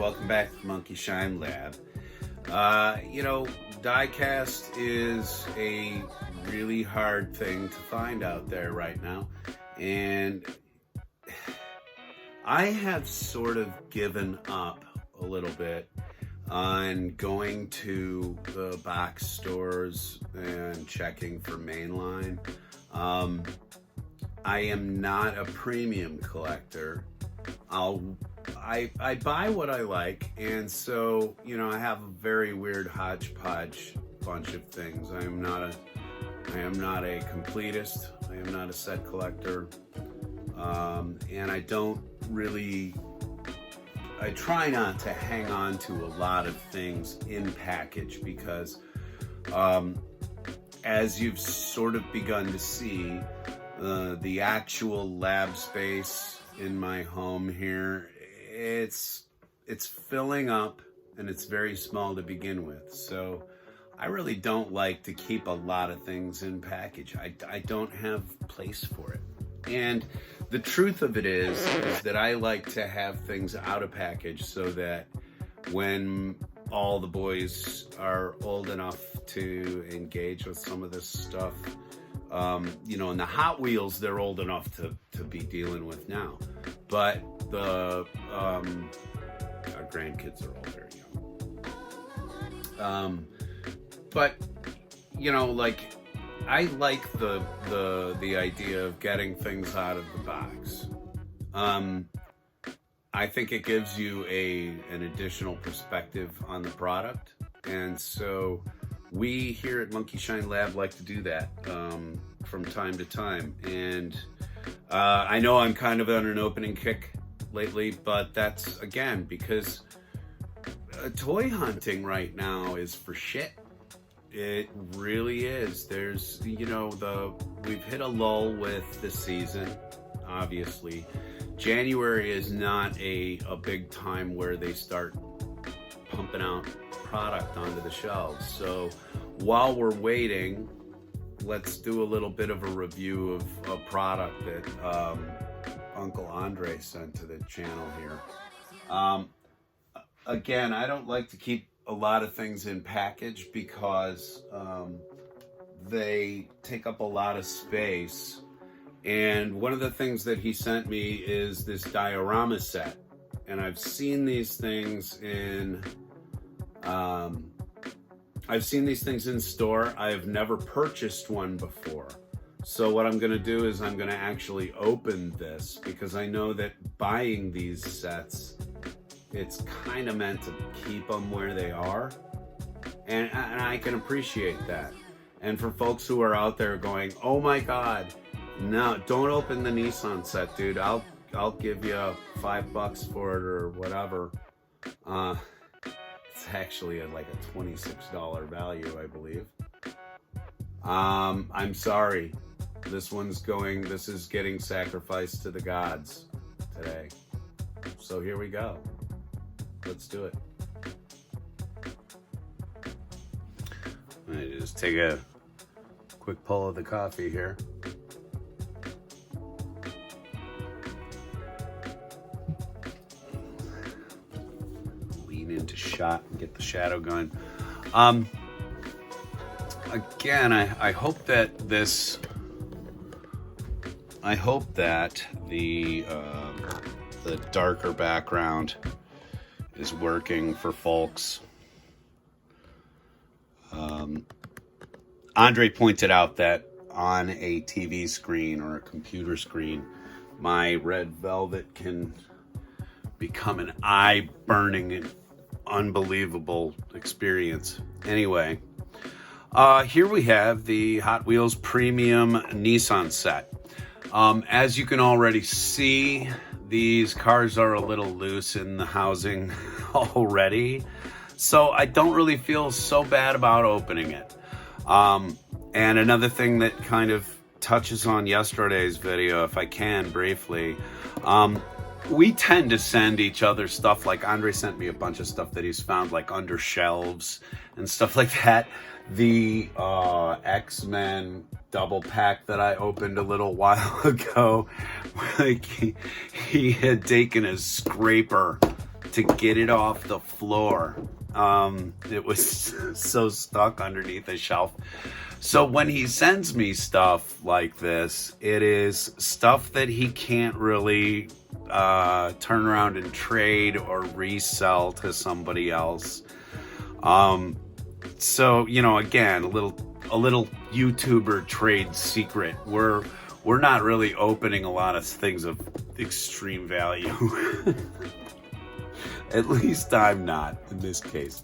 welcome back to Monkey Shine Lab. Diecast is a really hard thing to find out there right now, and I have sort of given up a little bit on going to the box stores and checking for mainline. I am not a premium collector. I buy what I like, and so I have a very weird hodgepodge bunch of things. I am not a completist. I am not a set collector, and I try not to hang on to a lot of things in package because, as you've sort of begun to see, the actual lab space in my home here, it's filling up, and it's very small to begin with. So I really don't like to keep a lot of things in package. I don't have place for it. And the truth of it is that I like to have things out of package so that when all the boys are old enough to engage with some of this stuff, and the Hot Wheels, they're old enough to be dealing with now. But our grandkids are all very young. I like the idea of getting things out of the box. I think it gives you an additional perspective on the product, and so we here at Monkey Shine Lab like to do that from time to time. And I know I'm kind of on an opening kick lately, but that's again because toy hunting right now is for shit. It really is. There's, we've hit a lull with the season, obviously. January is not a big time where they start pumping out product onto the shelves. So while we're waiting, let's do a little bit of a review of a product that Uncle Andre sent to the channel here. Again, I don't like to keep a lot of things in package because they take up a lot of space. And one of the things that he sent me is this diorama set. And I've seen these things in store. I have never purchased one before. So what I'm gonna do is I'm gonna actually open this because I know that buying these sets, it's kind of meant to keep them where they are. And I can appreciate that. And for folks who are out there going, oh my God, no, don't open the Nissan set, dude. I'll give you $5 for it or whatever. It's actually like a $26 value, I believe. I'm sorry. This is getting sacrificed to the gods today. So here we go. Let's do it. I just take a quick pull of the coffee here. Lean into shot and get the shadow going. Again, I hope that the darker background is working for folks. Andre pointed out that on a TV screen or a computer screen, my red velvet can become an eye-burning and unbelievable experience. Anyway, here we have the Hot Wheels Premium Nissan set. As you can already see, these cars are a little loose in the housing already, so I don't really feel so bad about opening it. And another thing that kind of touches on yesterday's video, if I can briefly, we tend to send each other stuff. Like Andre sent me a bunch of stuff that he's found like under shelves and stuff like that. The X-Men double pack that I opened a little while ago, like he had taken a scraper to get it off the floor. It was so stuck underneath a shelf. So when he sends me stuff like this, it is stuff that he can't really turn around and trade or resell to somebody else. So, you know, again, a little YouTuber trade secret. We're not really opening a lot of things of extreme value. At least I'm not in this case.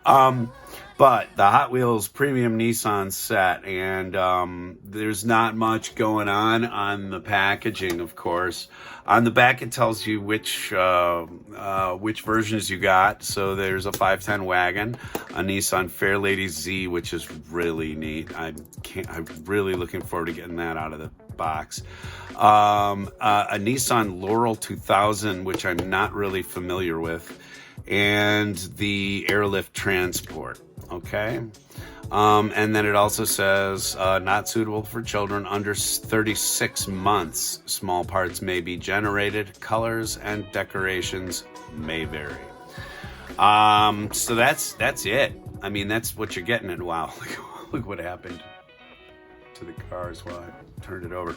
But the Hot Wheels Premium Nissan set, and there's not much going on the packaging, of course. On the back, it tells you which versions you got. So there's a 510 wagon, a Nissan Fairlady Z, which is really neat. I'm really looking forward to getting that out of the box. A Nissan Laurel 2000, which I'm not really familiar with, and the Airlift Transport. Okay. And then it also says not suitable for children under 36 months. Small parts may be generated. Colors and decorations may vary. So that's it. I mean, that's what you're getting. And wow, look what happened to the cars while I turned it over.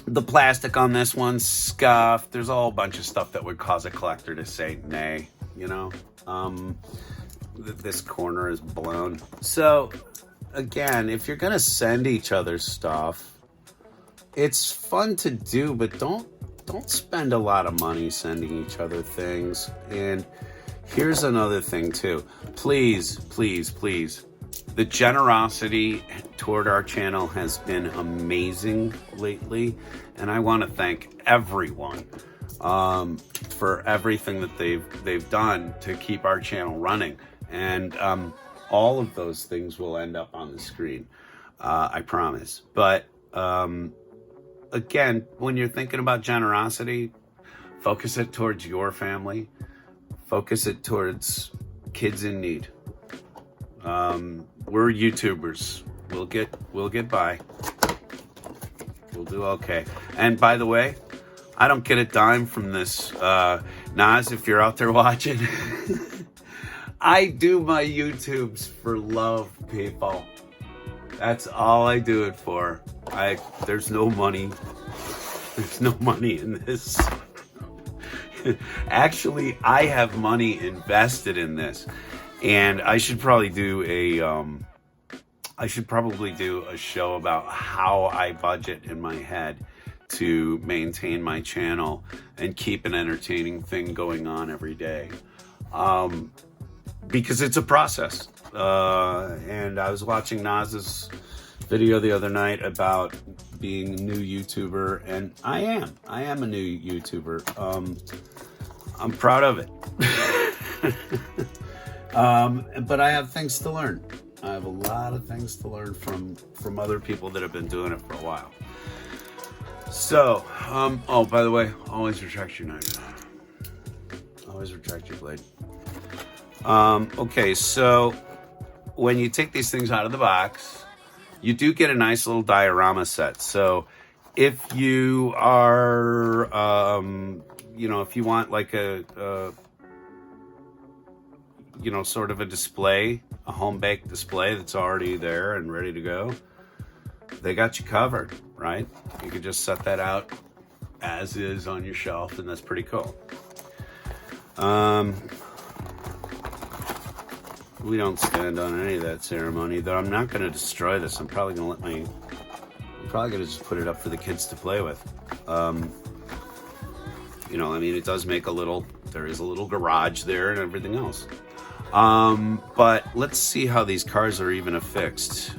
The plastic on this one's scuffed. There's a whole bunch of stuff that would cause a collector to say nay, you know. This corner is blown. So again, if you're gonna send each other stuff, it's fun to do, but don't spend a lot of money sending each other things. And here's another thing too. Please, please, please. The generosity toward our channel has been amazing lately, and I want to thank everyone for everything that they've done to keep our channel running. And all of those things will end up on the screen, I promise. But again, when you're thinking about generosity, focus it towards your family, focus it towards kids in need. We're YouTubers. We'll get by. We'll do okay. And by the way, I don't get a dime from this. Nas, if you're out there watching, I do my YouTubes for love, people. That's all I do it for. There's no money. There's no money in this. Actually, I have money invested in this. And I should probably do a show about how I budget in my head to maintain my channel and keep an entertaining thing going on every day. Because it's a process. And I was watching Nas's video the other night about being a new YouTuber, and I am a new YouTuber. I'm proud of it. But I have things to learn. I have a lot of things to learn from other people that have been doing it for a while. So, oh, by the way, always retract your knife. Always retract your blade. Okay, so when you take these things out of the box, you do get a nice little diorama set. So if you are, if you want like a sort of a display, a home baked display that's already there and ready to go, they got you covered, right? You could just set that out as is on your shelf, and that's pretty cool. We don't stand on any of that ceremony, though. I'm not going to destroy this. I'm probably going to just put it up for the kids to play with. It does make there is a little garage there and everything else. But let's see how these cars are even affixed.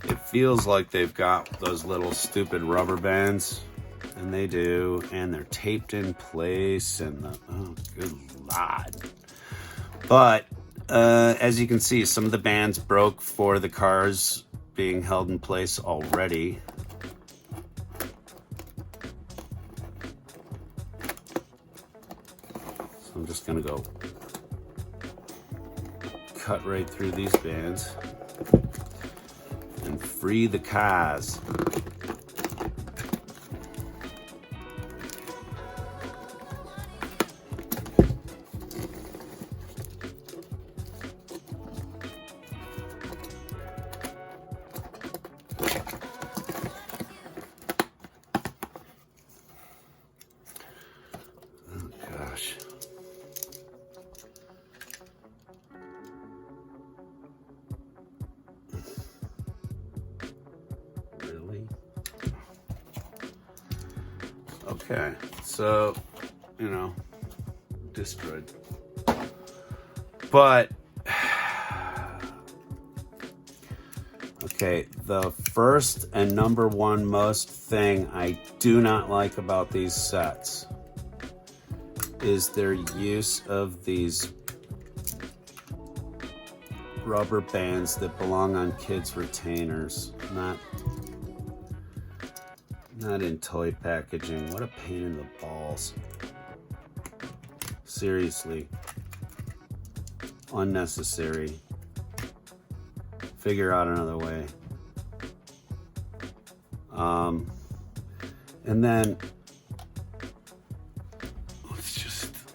It feels like they've got those little stupid rubber bands, and they do, and they're taped in place, and oh, good lord. But as you can see, some of the bands broke for the cars being held in place already. So I'm just gonna go cut right through these bands and free the cars. Okay, so, you know, destroyed. But, okay, the first and number one most thing I do not like about these sets is their use of these rubber bands that belong on kids' retainers, not in toy packaging. What a pain in the balls. Seriously. Unnecessary. Figure out another way. And then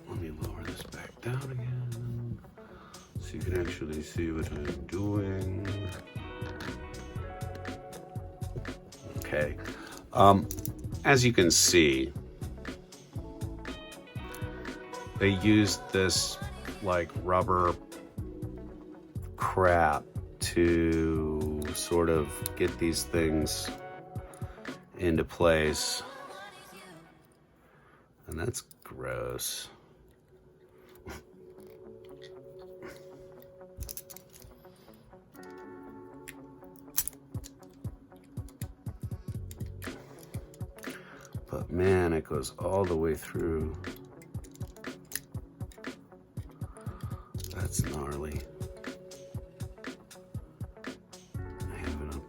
let me lower this back down again so you can actually see what I'm doing. Okay. As you can see, they used this like rubber crap to sort of get these things into place. And that's gross. But man, it goes all the way through. That's gnarly. I have it up.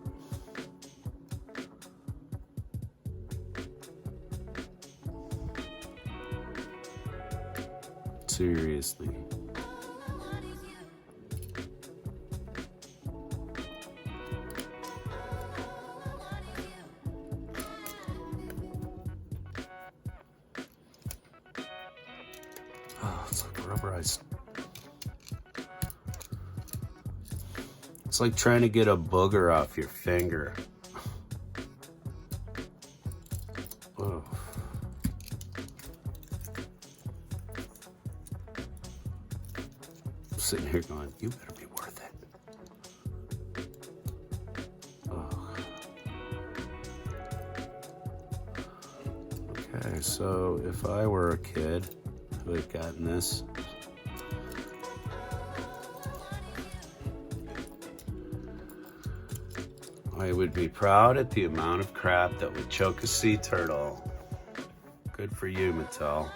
Seriously. Oh, it's like rubberized. It's like trying to get a booger off your finger. Oh. I'm sitting here going, you better be worth it. Oh. Okay, so if I were a kid who had gotten this, I would be proud at the amount of crap that would choke a sea turtle. Good for you, Mattel.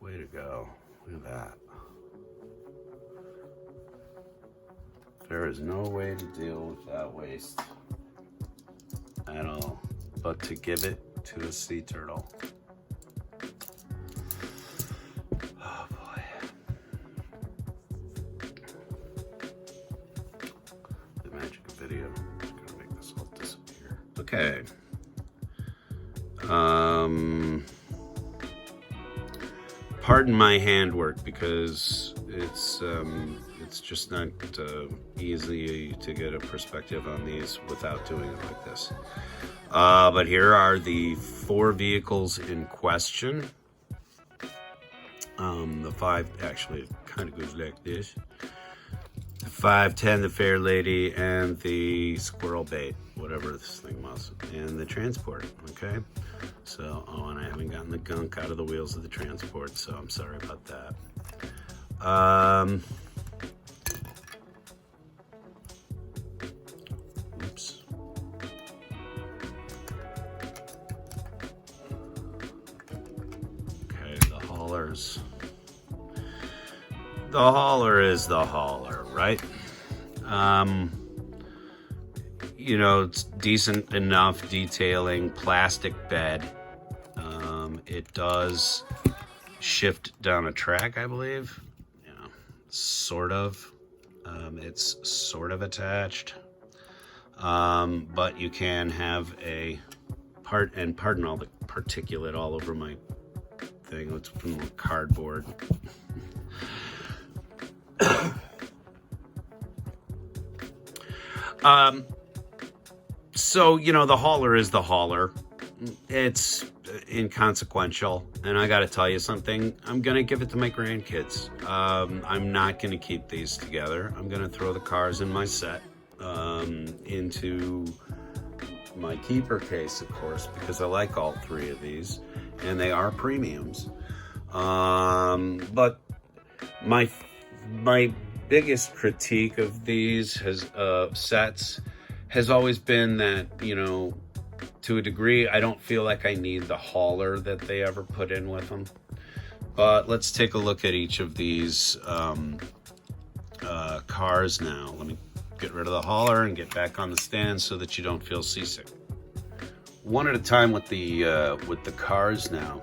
Way to go. Look at that. There is no way to deal with that waste at all, but to give it to a sea turtle. Oh boy. The magic of video is gonna make this all disappear. Okay. Pardon my handwork because it's just not easy to get a perspective on these without doing it like this. But here are the 4 vehicles in question. The 5 actually kind of goes like this. The 510, the Fair Lady, and the Squirrel Bait, whatever this thing was, and the transport, okay? So, and I haven't gotten the gunk out of the wheels of the transport, so I'm sorry about that. Oops. Okay, the haulers. The hauler is the hauler, right? You know, it's decent enough detailing, plastic bed. It does shift down a track, I believe. You know, sort of. It's sort of attached. But you can have a part, and pardon all the particulate all over my thing. It's from cardboard. So, you know, the hauler is the hauler. It's inconsequential. And I got to tell you something. I'm going to give it to my grandkids. I'm not going to keep these together. I'm going to throw the cars in my set into my keeper case, of course, because I like all three of these, and they are premiums. But my biggest critique of these sets has always been that, you know, to a degree, I don't feel like I need the hauler that they ever put in with them. But let's take a look at each of these cars now. Let me get rid of the hauler and get back on the stand so that you don't feel seasick. One at a time with the cars now.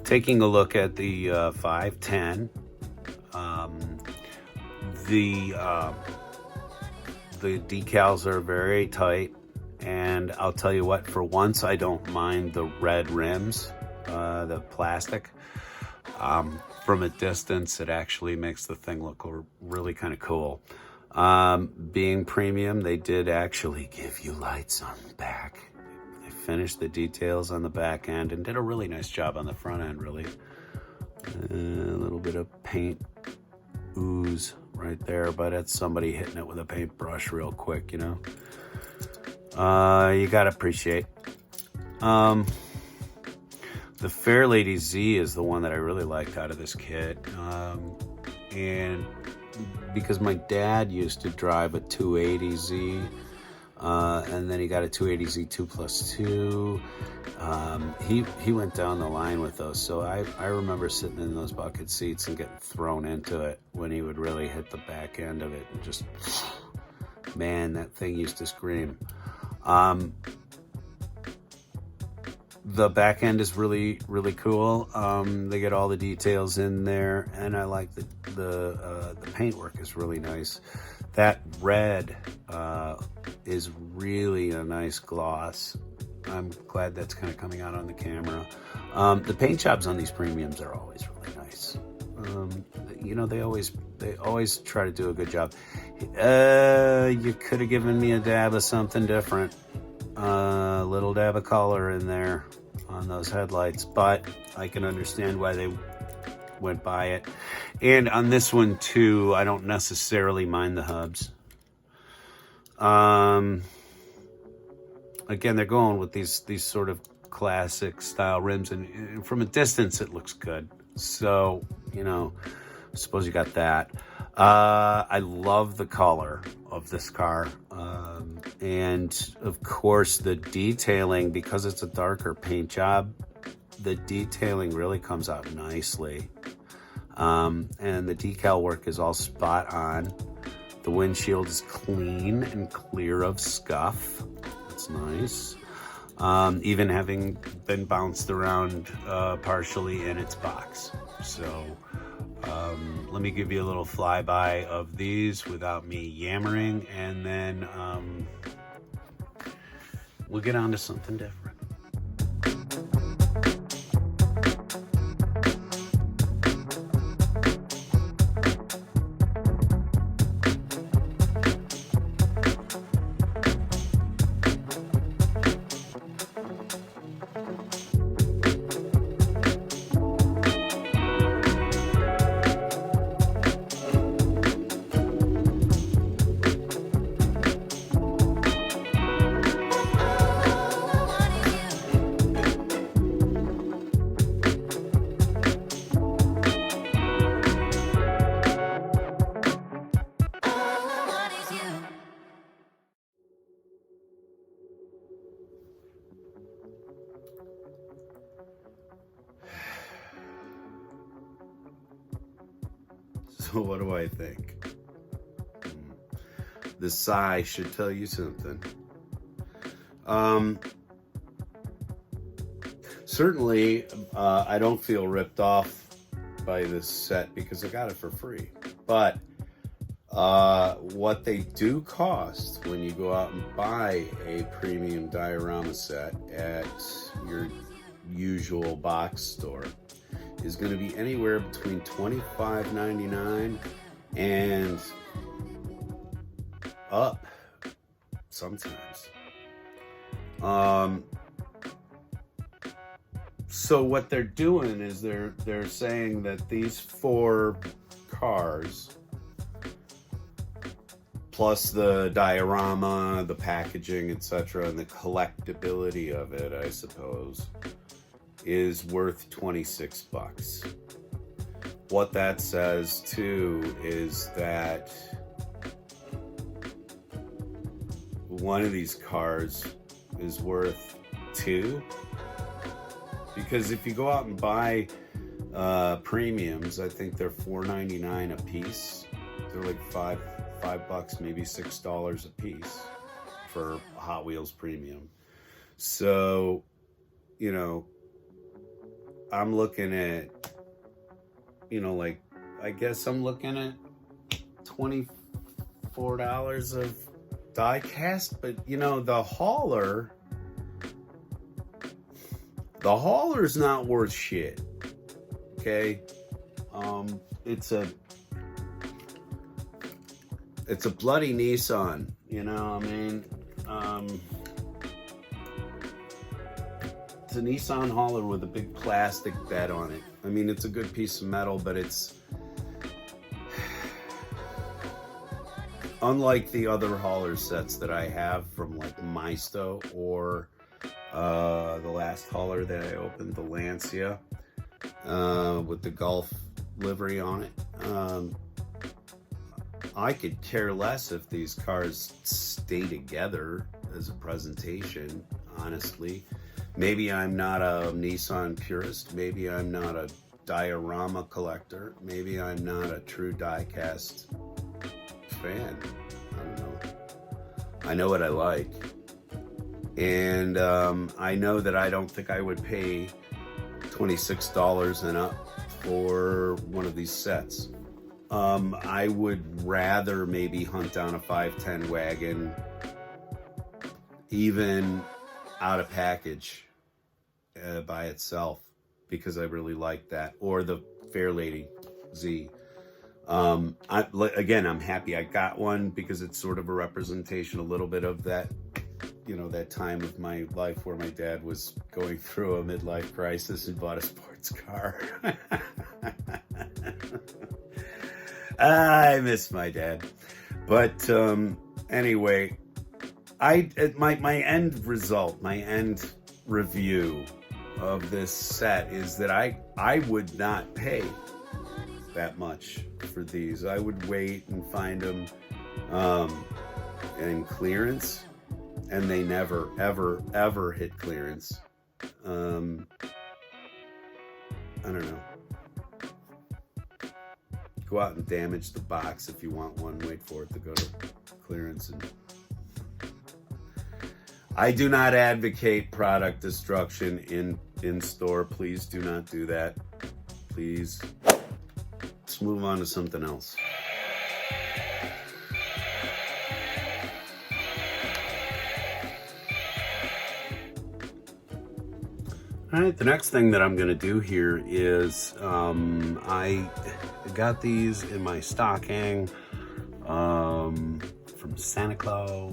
Taking a look at the 510. The decals are very tight, and I'll tell you what, for once I don't mind the red rims, the plastic. From a distance, it actually makes the thing look really kind of cool. Being premium, they did actually give you lights on the back. They finished the details on the back end and did a really nice job on the front end, really. A little bit of paint ooze right there, but it's somebody hitting it with a paintbrush real quick, you know. You gotta appreciate. The Fairlady Z is the one that I really liked out of this kit, and because my dad used to drive a 280Z, and then he got a 280Z 2+2. He went down the line with those, so I remember sitting in those bucket seats and getting thrown into it when he would really hit the back end of it, and just, man, that thing used to scream. The back end is really, really cool. They get all the details in there, and I like the paintwork is really nice. That red is really a nice gloss. I'm glad that's kind of coming out on the camera. The paint jobs on these premiums are always really nice. You know, they always try to do a good job. You could have given me a dab of something different. A little dab of color in there on those headlights, but I can understand why they went by it. And on this one too, I don't necessarily mind the hubs. Again, they're going with these sort of classic style rims, and from a distance it looks good. So, you know, I suppose you got that. I love the color of this car. And of course the detailing, because it's a darker paint job, the detailing really comes out nicely. And the decal work is all spot on. The windshield is clean and clear of scuff. That's nice. Even having been bounced around partially in its box. So let me give you a little flyby of these without me yammering, and then we'll get on to something different. So what do I think? The sigh should tell you something. Certainly, I don't feel ripped off by this set because I got it for free. But what they do cost when you go out and buy a premium diorama set at your usual box store is going to be anywhere between $25.99 and up sometimes. So what they're doing is they're saying that these 4 cars plus the diorama, the packaging, etc., and the collectability of it, I suppose, is worth 26 bucks. What that says too is that one of these cars is worth two, because if you go out and buy premiums, I think they're $4.99 a piece. They're like five bucks, maybe $6 a piece for Hot Wheels premium. So, you know, I'm looking at, you know, like, I guess I'm looking at $24 of die cast, but you know, the hauler's not worth shit. Okay, it's a bloody Nissan, you know. I mean, it's a Nissan hauler with a big plastic bed on it. I mean, it's a good piece of metal, but it's unlike the other hauler sets that I have from like Maisto or the last hauler that I opened, the Lancia, with the Gulf livery on it. I could care less if these cars stay together as a presentation, honestly. Maybe I'm not a Nissan purist. Maybe I'm not a diorama collector. Maybe I'm not a true die-cast fan. I don't know. I know what I like. And I know that I don't think I would pay $26 and up for one of these sets. I would rather maybe hunt down a 510 wagon, even out of package by itself, because I really like that, or the Fairlady Z. Again, I'm happy I got one because it's sort of a representation, a little bit of that, you know, that time of my life where my dad was going through a midlife crisis and bought a sports car. I miss my dad. But anyway, my end result, my end review of this set is that I would not pay that much for these. I would wait and find them in clearance, and they never, ever, ever hit clearance. I don't know. Go out and damage the box if you want one. Wait for it to go to clearance. And I do not advocate product destruction in store. Please do not do that. Please. Let's move on to something else. All right, the next thing that I'm going to do here is I got these in my stocking from Santa Claus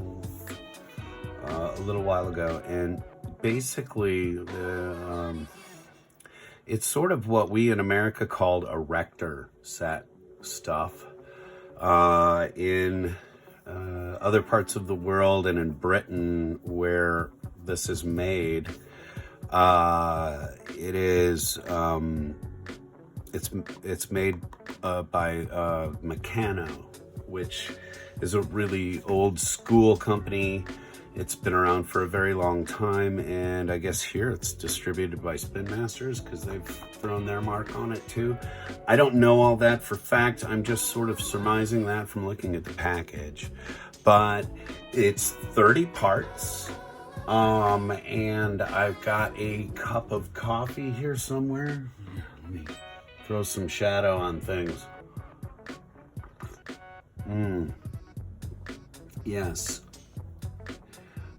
a little while ago, and basically it's sort of what we in America called a Rector set stuff. In other parts of the world and in Britain where this is made, it is it's made by Meccano, which is a really old school company. It's been around for a very long time, and I guess here it's distributed by Spin Masters because they've thrown their mark on it too. I don't know all that for fact. I'm just sort of surmising that from looking at the package. But it's 30 parts. And I've got a cup of coffee here somewhere. Let me throw some shadow on things. Yes.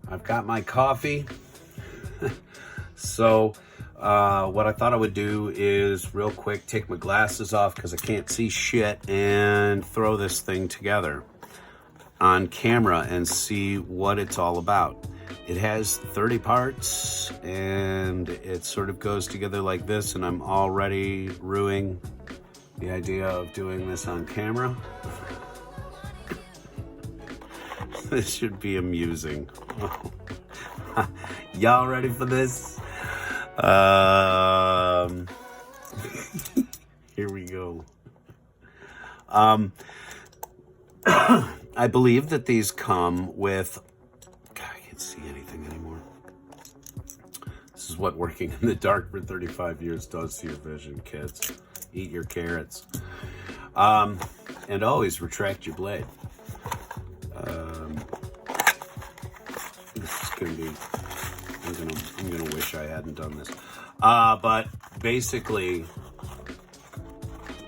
I've got my coffee. So, what I thought I would do is real quick take my glasses off because I can't see shit and throw this thing together on camera and see what it's all about. It has 30 parts and it sort of goes together like this, and I'm already ruining the idea of doing this on camera. This should be amusing. Y'all ready for this? Here we go. I believe that these come with... God, I can't see anything anymore. This is what working in the dark for 35 years does to your vision, kids. Eat your carrots. And always retract your blade. This is gonna be... I'm gonna wish I hadn't done this. But basically,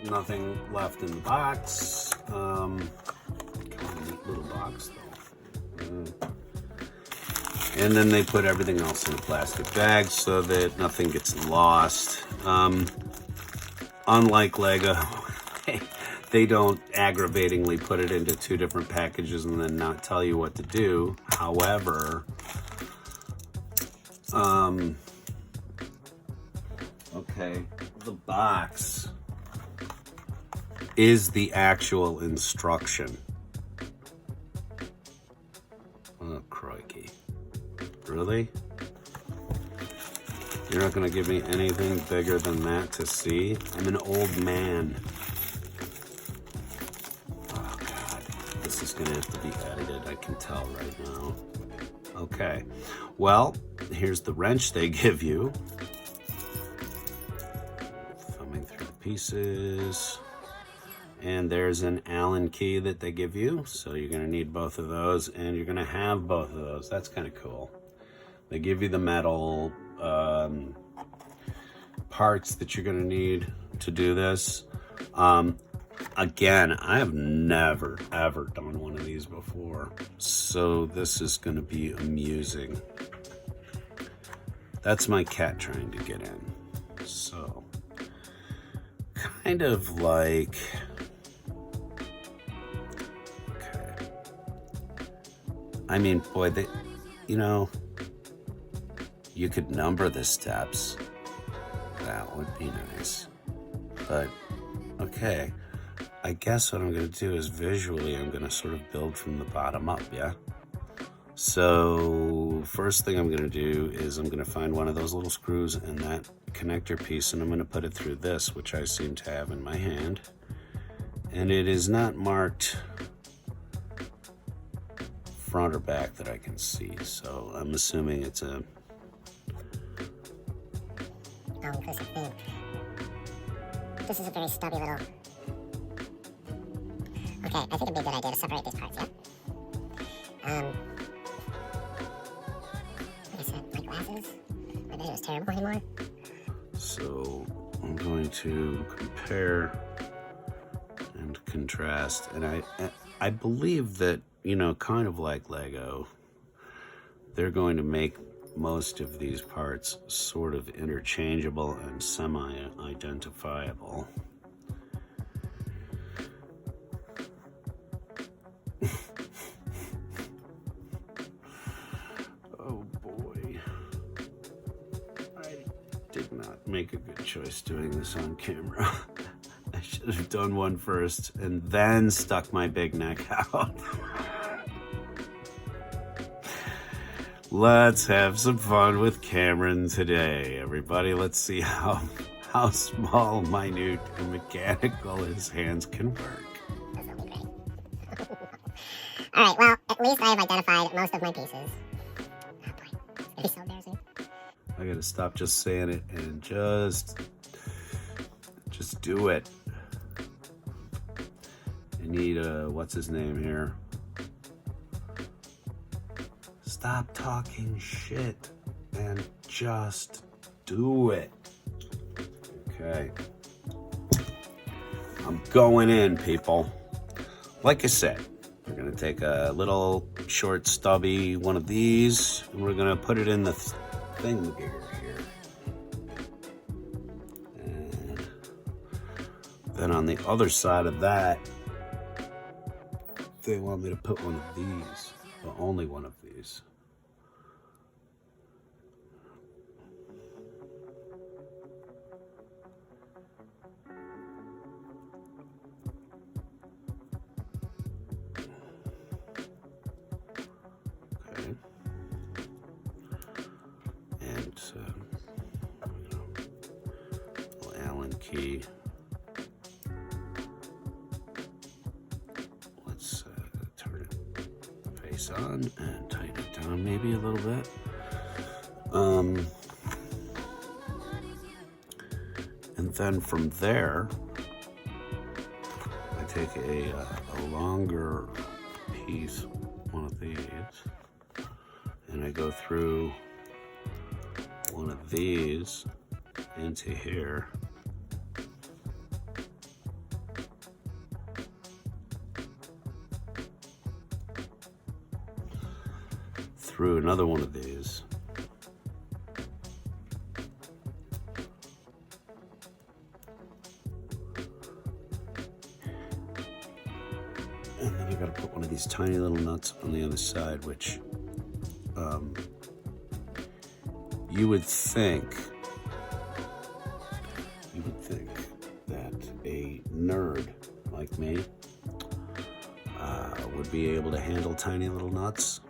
nothing left in the box. Kind of a neat little box, though. And then they put everything else in a plastic bag so that nothing gets lost. Unlike Lego, they don't aggravatingly put it into 2 different packages and then not tell you what to do. However, okay, the box is the actual instruction. Oh, crikey. Really? You're not gonna give me anything bigger than that to see? I'm an old man. Oh, God. This is gonna have to be edited, I can tell right now. Okay. Well, here's the wrench they give you. Thumbing through the pieces. And there's an Allen key that they give you. So you're gonna need both of those, and you're gonna have both of those. That's kind of cool. They give you the metal parts that you're gonna need to do this. Again, I have never, ever done one of these before. So this is gonna be amusing. That's my cat trying to get in. So, kind of like, okay. I mean, boy, you know, you could number the steps. That would be nice. But, okay. I guess what I'm gonna do is visually, I'm gonna sort of build from the bottom up, yeah? So, first thing I'm gonna do is I'm gonna find one of those little screws and that connector piece, and I'm gonna put it through this, which I seem to have in my hand. And it is not marked front or back that I can see, so I'm assuming it's a all-inclusive theme. This is a very stubby little... Okay, I think it'd be a good idea to separate these parts, yeah? Like I said, my glasses, my vision is terrible anymore. So I'm going to compare and contrast, and I believe that, you know, kind of like Lego, they're going to make most of these parts sort of interchangeable and semi-identifiable. Oh boy. I did not make a good choice doing this on camera. I should have done one first and then stuck my big neck out. Let's have some fun with Cameron today, everybody. Let's see how small, minute, and mechanical his hands can work. This will be great. Alright, well, at least I have identified most of my pieces. Oh boy, it's gonna be so embarrassing. I gotta stop just saying it and just do it. I need what's his name here? Stop talking shit and just do it. Okay. I'm going in, people. Like I said, we're gonna take a little short stubby one of these and we're gonna put it in the thingamajigger here. And then on the other side of that, they want me to put one of these, but only one of these. key. Let's turn it face on and tighten it down maybe a little bit. And then from there, I take a longer piece, one of these, and I go through one of these into here. Through another one of these. And then I gotta put one of these tiny little nuts on the other side, which you would think that a nerd like me would be able to handle tiny little nuts.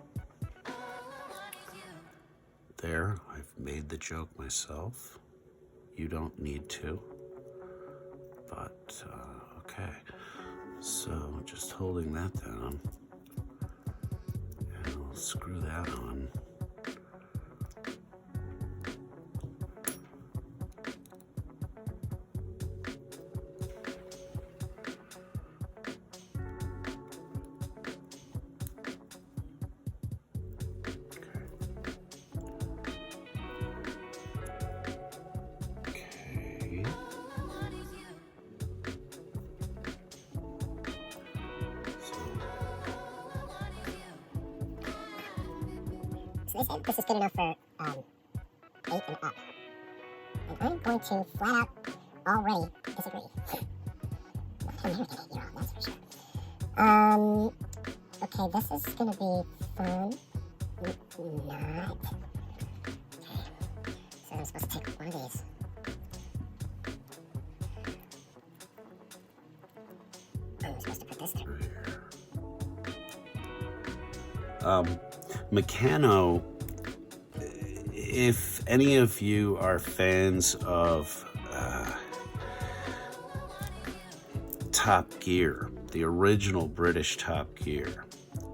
There, I've made the joke myself. You don't need to, but okay. So just holding that down, and I'll screw that on. So they say this is good enough for 8 and up. And I'm going to flat out already disagree. I'm never gonna 8-year-old, that's for sure. Okay, this is gonna be fun. Not. Okay. So I'm supposed to take one of these. I'm supposed to put this through. Meccano, if any of you are fans of Top Gear, the original British Top Gear,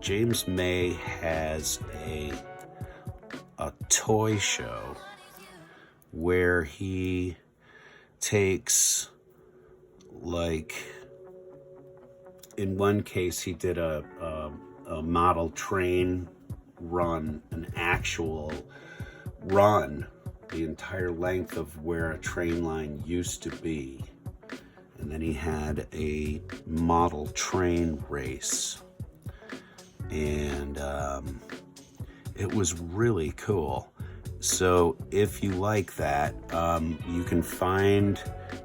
James May has a toy show where he takes, like, in one case he did a model train run, an actual run the entire length of where a train line used to be. And then he had a model train race. And it was really cool. So if you like that, you can find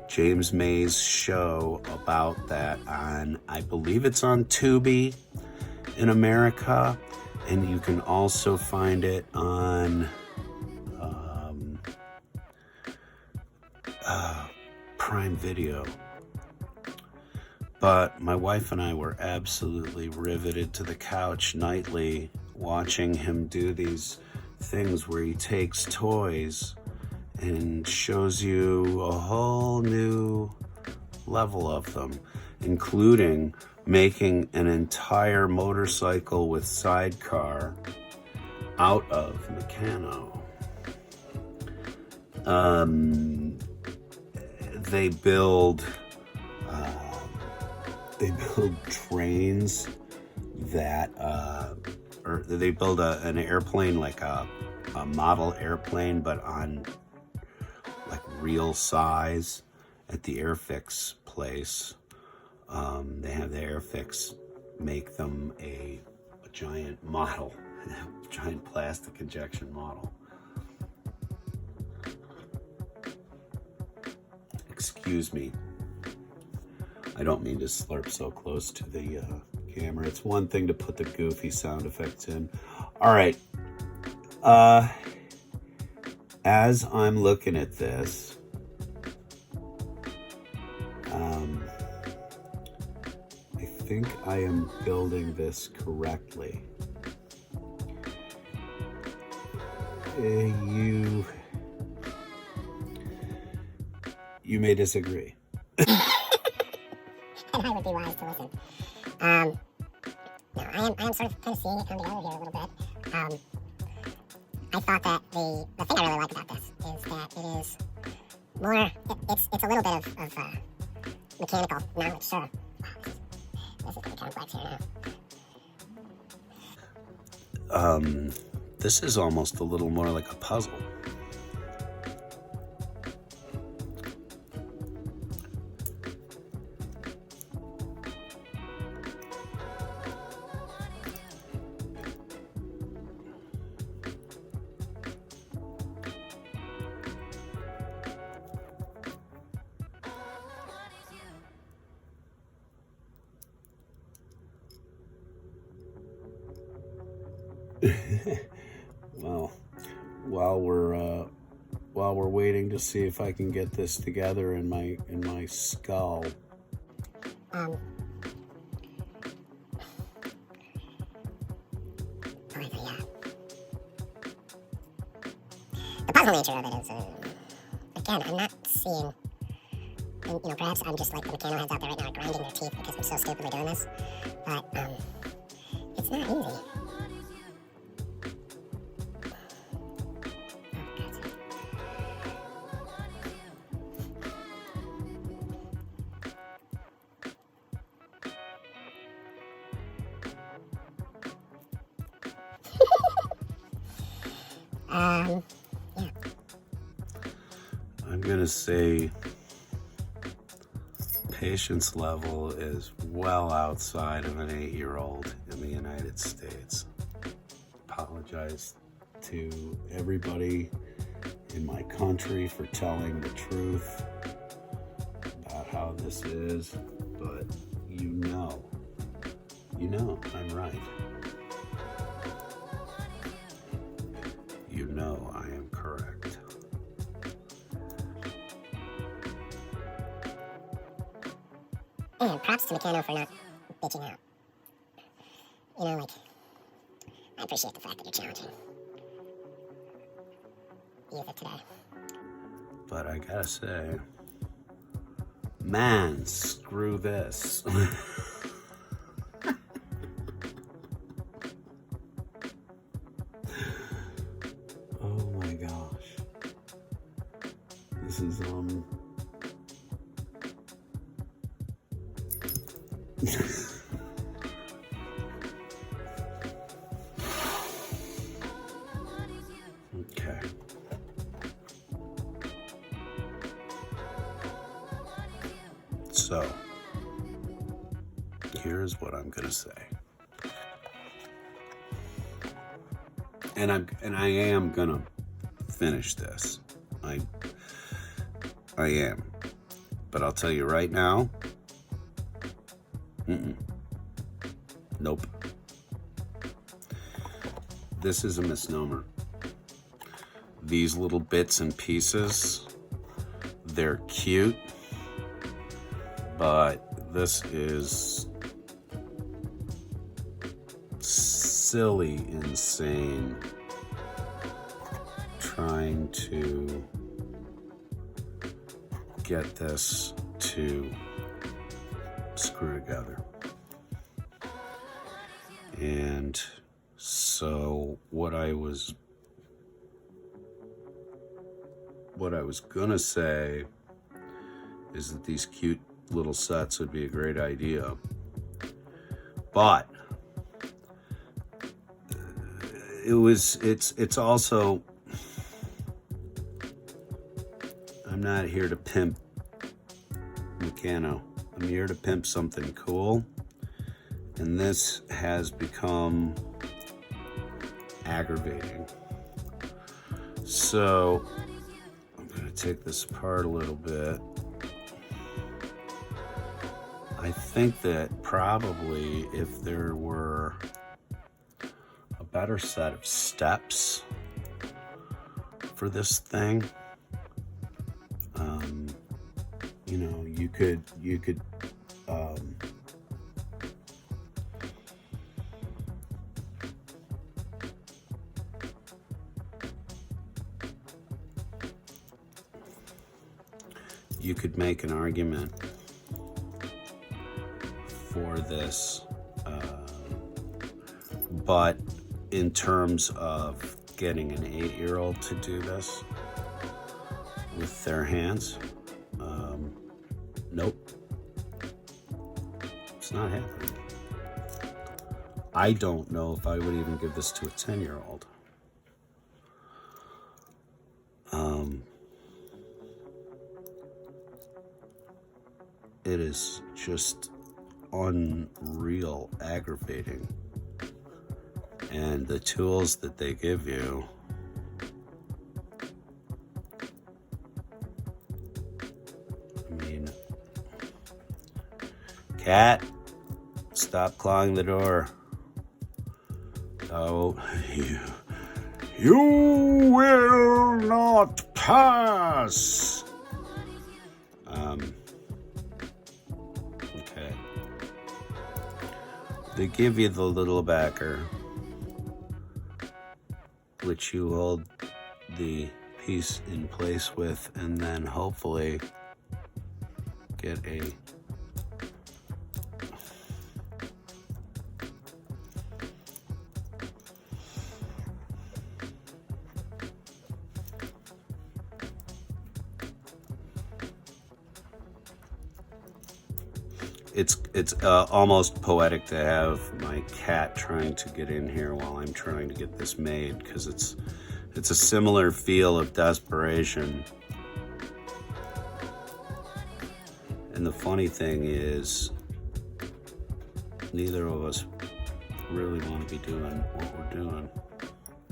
James May's show about that on, I believe it's on Tubi in America, and you can also find it on Prime Video. But my wife and I were absolutely riveted to the couch nightly watching him do these things where he takes toys and shows you a whole new level of them, including making an entire motorcycle with sidecar out of Meccano. They build trains that, or they build an airplane, like a model airplane, but on like real size at the Airfix place. They have the Airfix make them a giant model, a giant plastic injection model. Excuse me. I don't mean to slurp so close to the camera. It's one thing to put the goofy sound effects in. All right. As I'm looking at this, I think I am building this correctly. You may disagree. and I would be wise to listen. No, I am sort of kind of seeing it come together here a little bit. I thought that the thing I really like about this is that it is more, it's a little bit of mechanical knowledge, sure. This is pretty complex here now. This is almost a little more like a puzzle. Well, while we're waiting to see if I can get this together in my skull. Oh, yeah. The puzzle nature of it is, again, I'm not seeing, and, perhaps I'm just like the mechano heads out there right now grinding their teeth because I'm so stupidly doing this, but it's not easy. Yeah. I'm gonna say patience level is well outside of an 8-year-old in the United States. Apologize to everybody in my country for telling the truth about how this is, but you know I'm right. You know I am correct. And props to Mechano for not bitching out. I appreciate the fact that you're challenging youth of today. But I gotta say, man, screw this. Oh my gosh. This is, okay. So, here's what I'm gonna say. And I am gonna finish this. I am. But I'll tell you right now, nope. This is a misnomer. These little bits and pieces, they're cute, but this is silly, insane, trying to get this to screw together. And so what I was gonna say is that these cute little sets would be a great idea, but it's also, I'm not here to pimp Mechano. I'm here to pimp something cool, and this has become aggravating. So I'm gonna take this apart a little bit. I think that probably if there were a better set of steps for this thing, you could you could make an argument for this, but in terms of getting an 8-year-old to do this with their hands, nope, it's not happening. I don't know if I would even give this to a 10-year-old. It is just unreal aggravating. And the tools that they give you, I mean, cat, stop clawing the door. Oh, you will not pass. Okay. They give you the little backer, which you hold the piece in place with, and then hopefully get a It's almost poetic to have my cat trying to get in here while I'm trying to get this made, because it's a similar feel of desperation. And the funny thing is, neither of us really want to be doing what we're doing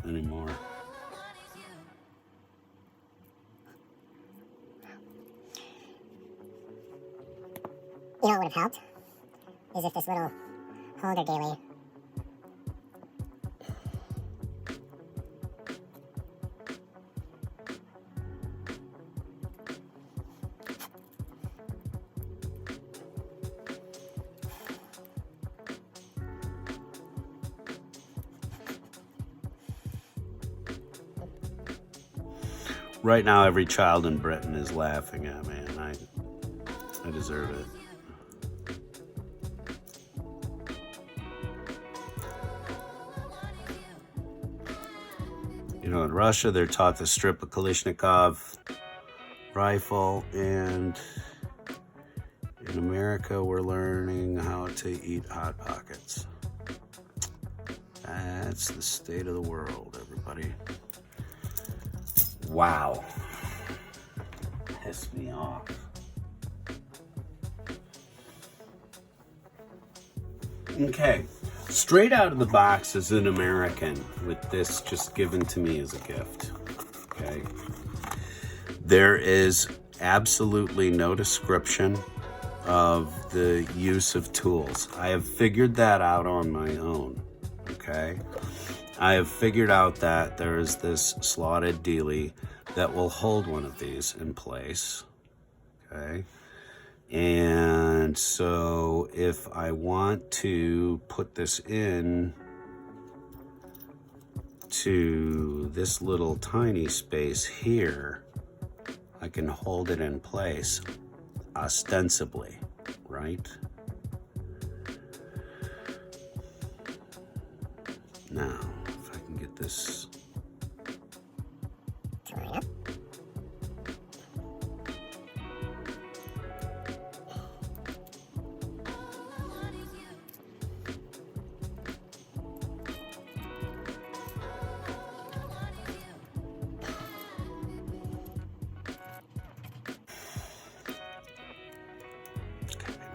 anymore. You know what would have helped? Is if this little holder daily Right now, every child in Britain is laughing at me, and I deserve it. You know, in Russia, they're taught to strip a Kalashnikov rifle, and in America, we're learning how to eat Hot Pockets. That's the state of the world, everybody. Wow. Pissed me off. Okay. Straight out of the box as an American, with this just given to me as a gift. Okay. There is absolutely no description of the use of tools. I have figured that out on my own. Okay. I have figured out that there is this slotted dealie that will hold one of these in place. Okay. And so if I want to put this in to this little tiny space here, I can hold it in place ostensibly, right? Now, if I can get this.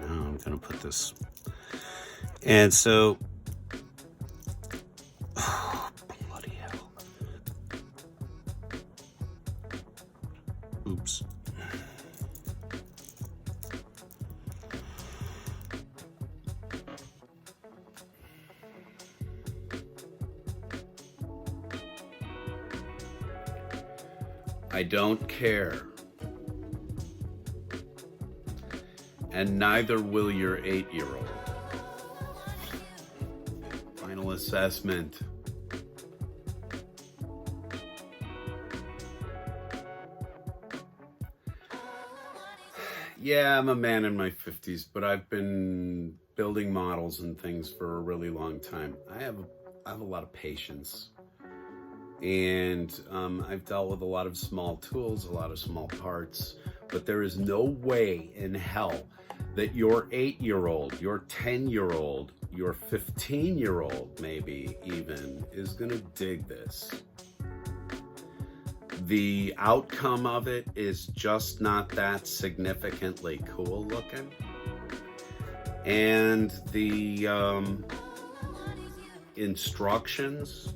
I'm gonna put this, and so, oh, bloody hell, oops. I don't care. And neither will your 8-year-old. Final assessment. Yeah, I'm a man in my 50s, but I've been building models and things for a really long time. I have a lot of patience, and I've dealt with a lot of small tools, a lot of small parts, but there is no way in hell that your 8-year-old, your 10-year-old, your 15-year-old maybe even is gonna dig this. The outcome of it is just not that significantly cool looking. And the instructions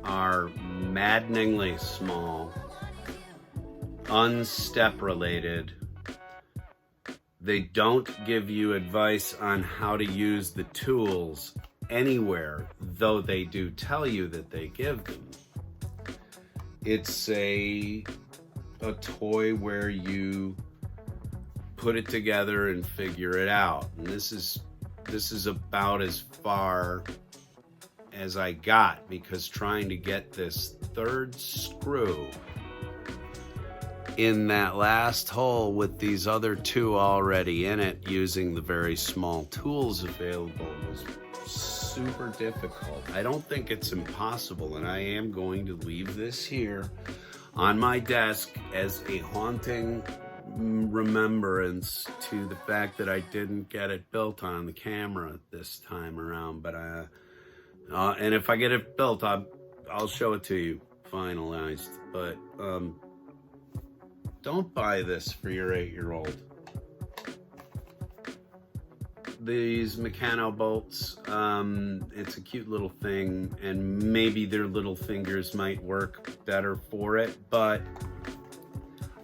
are maddeningly small, unstep related. They don't give you advice on how to use the tools anywhere, though they do tell you that they give them. It's a toy where you put it together and figure it out. And this is about as far as I got, because trying to get this third screw in that last hole with these other two already in it using the very small tools available was super difficult. I don't think it's impossible, and I am going to leave this here on my desk as a haunting remembrance to the fact that I didn't get it built on the camera this time around. But and if I get it built, I'll show it to you finalized. But don't buy this for your 8-year-old. These Meccano bolts, it's a cute little thing, and maybe their little fingers might work better for it, but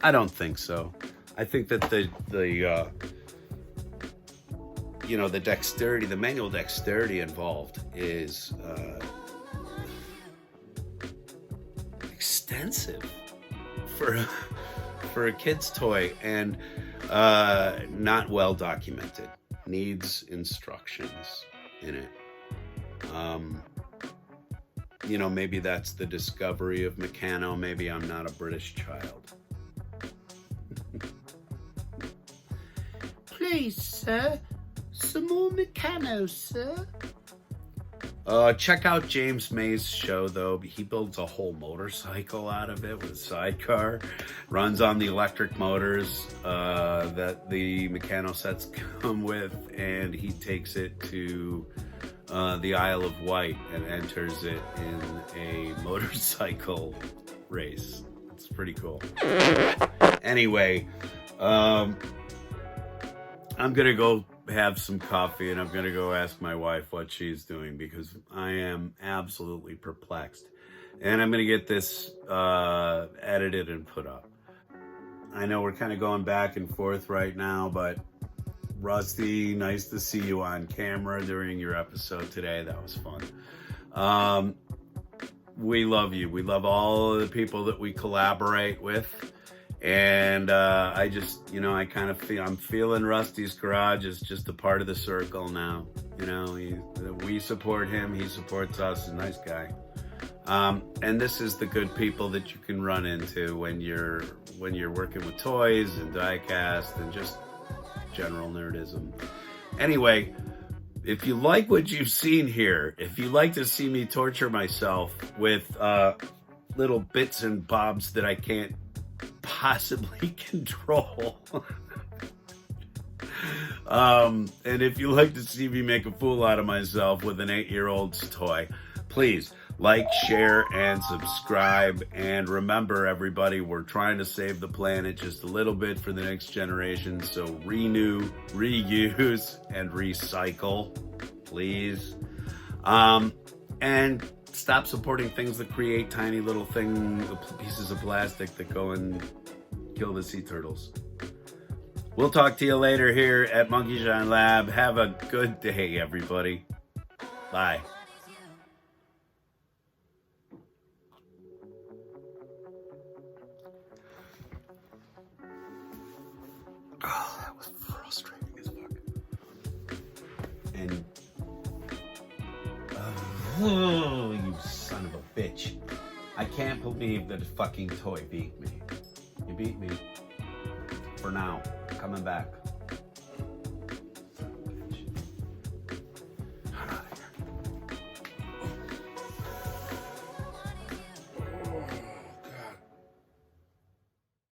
I don't think so. I think that the dexterity, the manual dexterity involved is extensive for a kid's toy, and not well documented. Needs instructions in it. Maybe that's the discovery of Meccano. Maybe I'm not a British child. Please, sir, some more Meccano, sir. Check out James May's show, though. He builds a whole motorcycle out of it with a sidecar. Runs on the electric motors that the Meccano sets come with, and he takes it to the Isle of Wight and enters it in a motorcycle race. It's pretty cool. Anyway, I'm gonna go have some coffee, and I'm gonna go ask my wife what she's doing, because I am absolutely perplexed, and I'm gonna get this edited and put up. I know we're kind of going back and forth right now, but Rusty, nice to see you on camera during your episode today. That was fun. We love you. We love all of the people that we collaborate with. And I just, I kind of feel, I'm feeling Rusty's Garage is just a part of the circle now. We support him, he supports us. A nice guy. And this is the good people that you can run into when you're working with toys and die-cast and just general nerdism. Anyway, if you like what you've seen here, if you like to see me torture myself with little bits and bobs that I can't possibly control, and if you like to see me make a fool out of myself with an 8-year-old's toy, please like, share, and subscribe. And remember, everybody, we're trying to save the planet just a little bit for the next generation. So renew, reuse, and recycle, please. And stop supporting things that create tiny little pieces of plastic that go and kill the sea turtles. We'll talk to you later here at Monkey Shine Lab. Have a good day, everybody. Bye. Oh, that was frustrating as fuck. And oh, you son of a bitch. I can't believe that a fucking toy beat me. You beat me. For now. coming back.